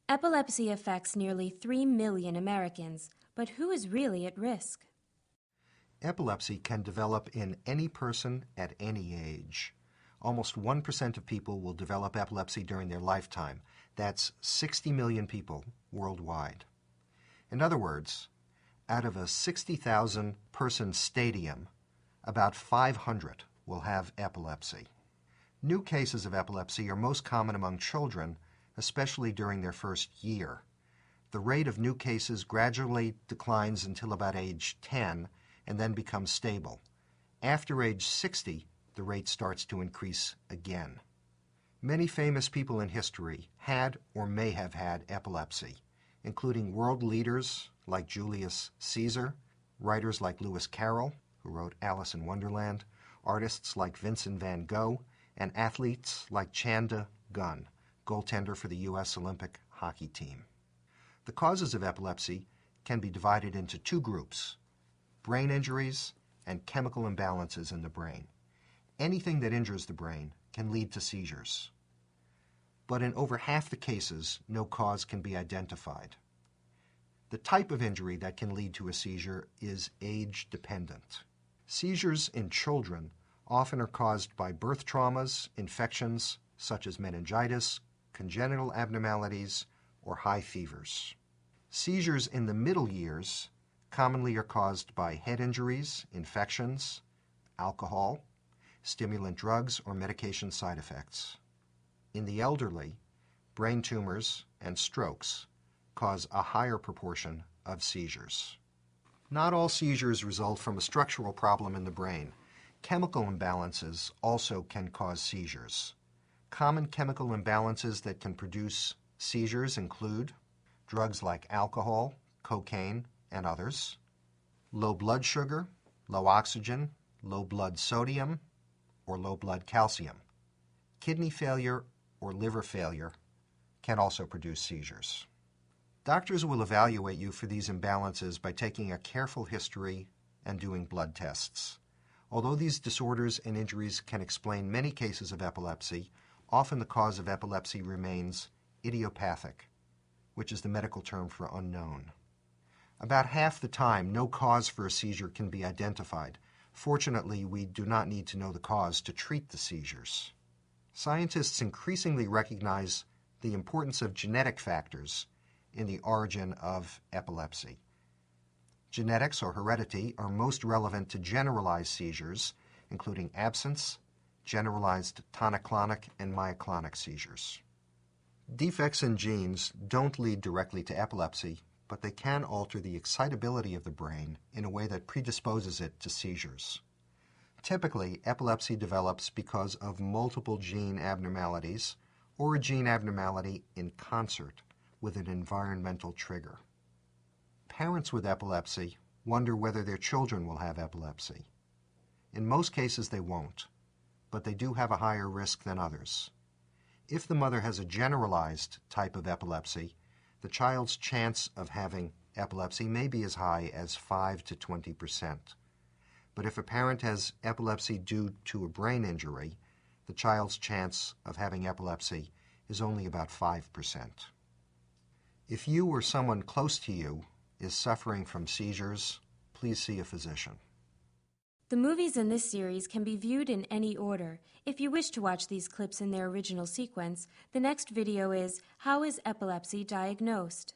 Epilepsy affects nearly 3 million Americans, but who is really at risk? Epilepsy can develop in any person at any age. Almost 1% of people will develop epilepsy during their lifetime. That's 60 million people worldwide. In other words, out of a 60,000 person stadium, about 500 will have epilepsy. New cases of epilepsy are most common among children, especially during their first year. The rate of new cases gradually declines until about age 10 and then becomes stable. After age 60, the rate starts to increase again. Many famous people in history had or may have had epilepsy, including world leaders like Julius Caesar, writers like Lewis Carroll, who wrote Alice in Wonderland, artists like Vincent van Gogh, and athletes like Chanda Gunn, goaltender for the U.S. Olympic hockey team. The causes of epilepsy can be divided into two groups: brain injuries and chemical imbalances in the brain. Anything that injures the brain can lead to seizures. But in over half the cases, no cause can be identified. The type of injury that can lead to a seizure is age-dependent. Seizures in children often are caused by birth traumas, infections such as meningitis, congenital abnormalities, or high fevers. Seizures in the middle years commonly are caused by head injuries, infections, alcohol, stimulant drugs, or medication side effects. In the elderly, brain tumors and strokes cause a higher proportion of seizures. Not all seizures result from a structural problem in the brain. Chemical imbalances also can cause seizures. Common chemical imbalances that can produce seizures include drugs like alcohol, cocaine, and others, low blood sugar, low oxygen, low blood sodium, or low blood calcium. Kidney failure or liver failure can also produce seizures. Doctors will evaluate you for these imbalances by taking a careful history and doing blood tests. Although these disorders and injuries can explain many cases of epilepsy, often the cause of epilepsy remains idiopathic, which is the medical term for unknown. About half the time, no cause for a seizure can be identified. Fortunately, we do not need to know the cause to treat the seizures. Scientists increasingly recognize the importance of genetic factors in the origin of epilepsy. Genetics or heredity are most relevant to generalized seizures, including absence, generalized tonic-clonic, and myoclonic seizures. Defects in genes don't lead directly to epilepsy, but they can alter the excitability of the brain in a way that predisposes it to seizures. Typically, epilepsy develops because of multiple gene abnormalities or a gene abnormality in concert with an environmental trigger. Parents with epilepsy wonder whether their children will have epilepsy. In most cases, they won't, but they do have a higher risk than others. If the mother has a generalized type of epilepsy, the child's chance of having epilepsy may be as high as 5 to 20%. But if a parent has epilepsy due to a brain injury, the child's chance of having epilepsy is only about 5%. If you or someone close to you is suffering from seizures, please see a physician. The movies in this series can be viewed in any order. If you wish to watch these clips in their original sequence, the next video is How is Epilepsy Diagnosed?